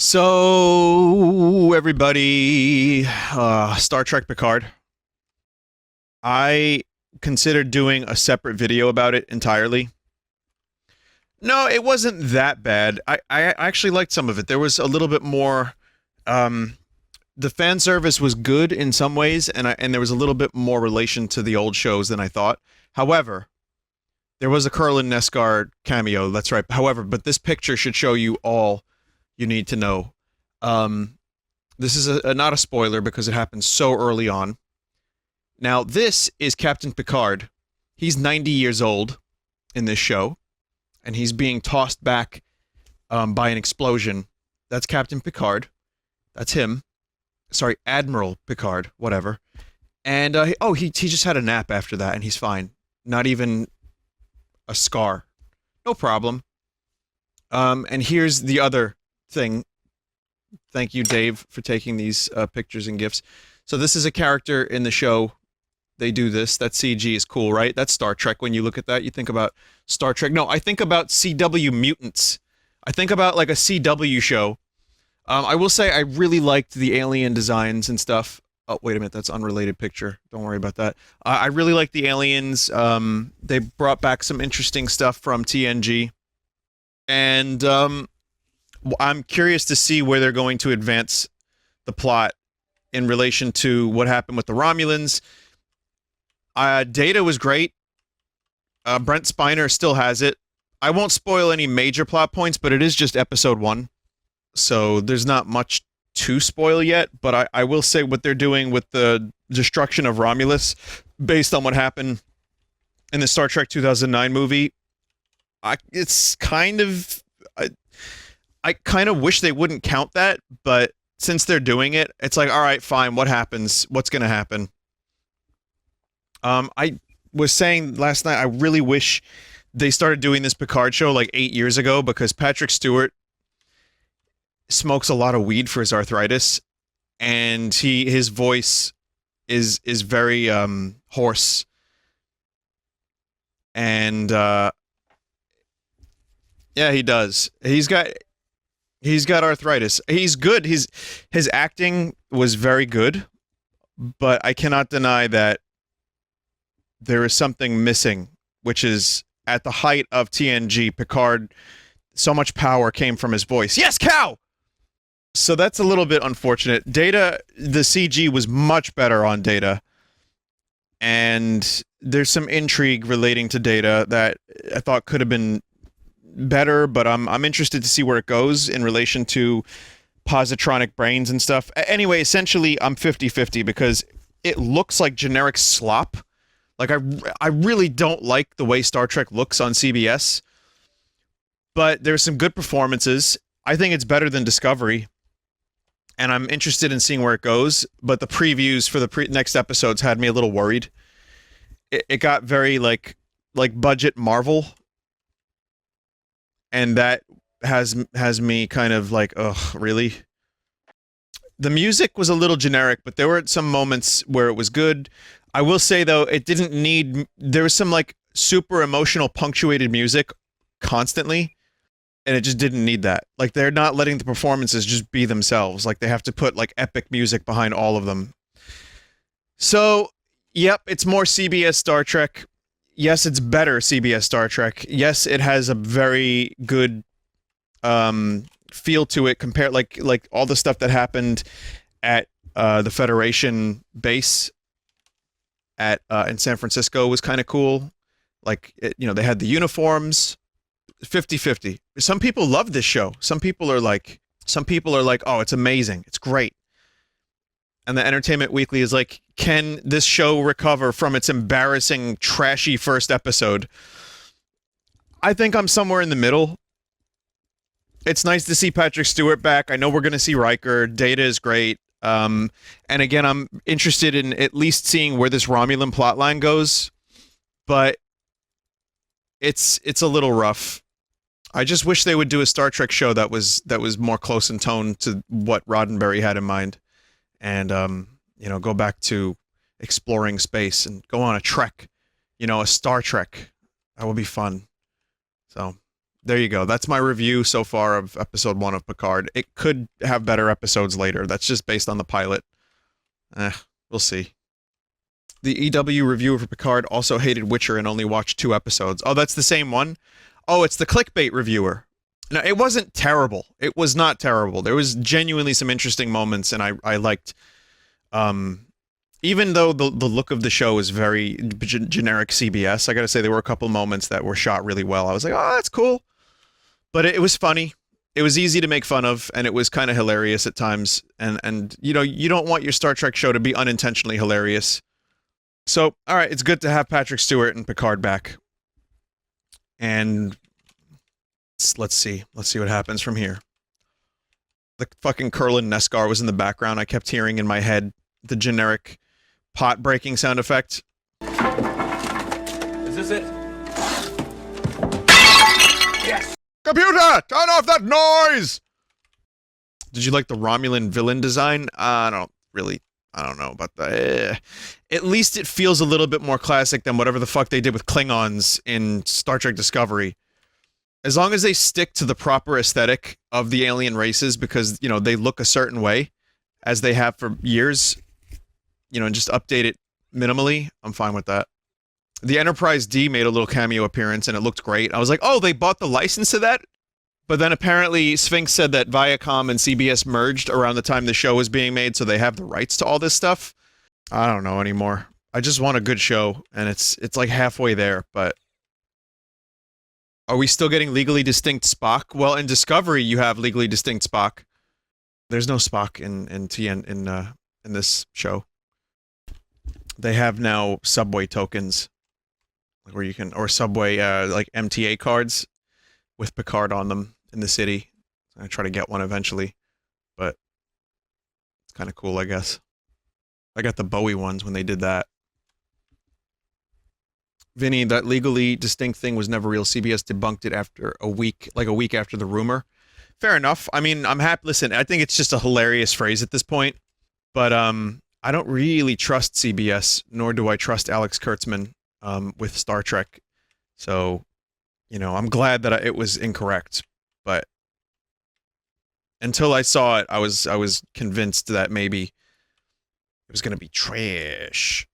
So, everybody, Star Trek Picard. I considered doing a separate video about it entirely. No, it wasn't that bad. I actually liked some of it. There was a little bit more. Um, the fan service was good in some ways, and there was a little bit more relation to the old shows than I thought. However, there was a Kurlan Neskar cameo. That's right. However, but this picture should show you all you need to know. Um, this is not a spoiler because it happens so early on. Now, this is Captain Picard. He's 90 years old in this show, and he's being tossed back by an explosion. That's Captain Picard. That's him. Sorry, Admiral Picard, whatever. And, he just had a nap after that, and he's fine. Not even a scar. No problem. And here's the other thing. Thank you, Dave, for taking these pictures and gifs. So this is a character in the show. They do this. That CG is cool, right? That's Star Trek. When you look at that, you think about Star Trek. No, I think about CW Mutants. I think about like a CW show. I will say I really liked the alien designs and stuff. Oh, wait a minute. That's unrelated picture. Don't worry about that. I really like the aliens. They brought back some interesting stuff from TNG. And I'm curious to see where they're going to advance the plot in relation to what happened with the Romulans. Data was great. Brent Spiner still has it. I won't spoil any major plot points, but it is just episode 1. So there's not much to spoil yet, but I will say what they're doing with the destruction of Romulus, based on what happened in the Star Trek 2009 movie, it's kind of... I kind of wish they wouldn't count that, but since they're doing it, it's like, all right, fine, what happens? What's going to happen? I was saying last night, I really wish they started doing this Picard show like 8 years ago, because Patrick Stewart smokes a lot of weed for his arthritis, and his voice is very hoarse, and yeah, he does. He's got arthritis. He's good. His acting was very good, but I cannot deny that there is something missing, which is at the height of TNG, Picard, so much power came from his voice. Yes, cow! So that's a little bit unfortunate. Data, the CG was much better on Data, and there's some intrigue relating to Data that I thought could have been better, but I'm interested to see where it goes in relation to positronic brains and stuff. Anyway, essentially, I'm 50-50 because it looks like generic slop. Like, I really don't like the way Star Trek looks on CBS, but there's some good performances. I think it's better than Discovery, and I'm interested in seeing where it goes, but the previews for the next episodes had me a little worried. It got very, like budget Marvel, and that has me kind of like, ugh, really? The music was a little generic, but there were some moments where it was good. I will say, though, it didn't need... There was some, like, super emotional punctuated music constantly, and it just didn't need that. Like, they're not letting the performances just be themselves. Like, they have to put, like, epic music behind all of them. So, yep, it's more CBS Star Trek. Yes, it's better CBS Star Trek. Yes, it has a very good feel to it compared, like all the stuff that happened at the Federation base in San Francisco was kind of cool. Like, they had the uniforms. 50-50. Some people love this show. Some people are like, oh, it's amazing. It's great. And the Entertainment Weekly is like, can this show recover from its embarrassing, trashy first episode? I think I'm somewhere in the middle. It's nice to see Patrick Stewart back. I know we're going to see Riker. Data is great. And again, I'm interested in at least seeing where this Romulan plotline goes. But it's a little rough. I just wish they would do a Star Trek show that was more close in tone to what Roddenberry had in mind. And, go back to exploring space and go on a trek, a Star Trek. That would be fun. So, there you go. That's my review so far of episode 1 of Picard. It could have better episodes later. That's just based on the pilot. We'll see. The EW reviewer for Picard also hated Witcher and only watched 2 episodes. Oh, that's the same one? Oh, it's the clickbait reviewer. No, it wasn't terrible. It was not terrible. There was genuinely some interesting moments, and I liked... even though the look of the show is very generic CBS, I gotta say there were a couple moments that were shot really well. I was like, oh, that's cool. But it was funny. It was easy to make fun of, and it was kind of hilarious at times. And you know, you don't want your Star Trek show to be unintentionally hilarious. So, alright, it's good to have Patrick Stewart and Picard back. And let's see. Let's see what happens from here. The fucking Kurlan Neskar was in the background. I kept hearing in my head the generic pot breaking sound effect. Is this it? Yes! Computer! Turn off that noise! Did you like the Romulan villain design? I don't know about that. At least it feels a little bit more classic than whatever the fuck they did with Klingons in Star Trek Discovery. As long as they stick to the proper aesthetic of the alien races, because, you know, they look a certain way, as they have for years, you know, and just update it minimally, I'm fine with that. The Enterprise D made a little cameo appearance, and it looked great. I was like, oh, they bought the license to that? But then apparently Sphinx said that Viacom and CBS merged around the time the show was being made, so they have the rights to all this stuff. I don't know anymore. I just want a good show, and it's like halfway there, but... Are we still getting legally distinct Spock? Well, in Discovery, you have legally distinct Spock. There's no Spock in this show. They have now subway tokens, where you can, or subway like MTA cards with Picard on them in the city. I try to get one eventually, but it's kind of cool, I guess. I got the Bowie ones when they did that. Vinny, that legally distinct thing was never real. CBS debunked it after a week, like a week after the rumor. Fair enough. I mean, I'm happy. Listen, I think it's just a hilarious phrase at this point. But I don't really trust CBS, nor do I trust Alex Kurtzman with Star Trek. So, you know, I'm glad that it was incorrect. But until I saw it, I was convinced that maybe it was going to be trash.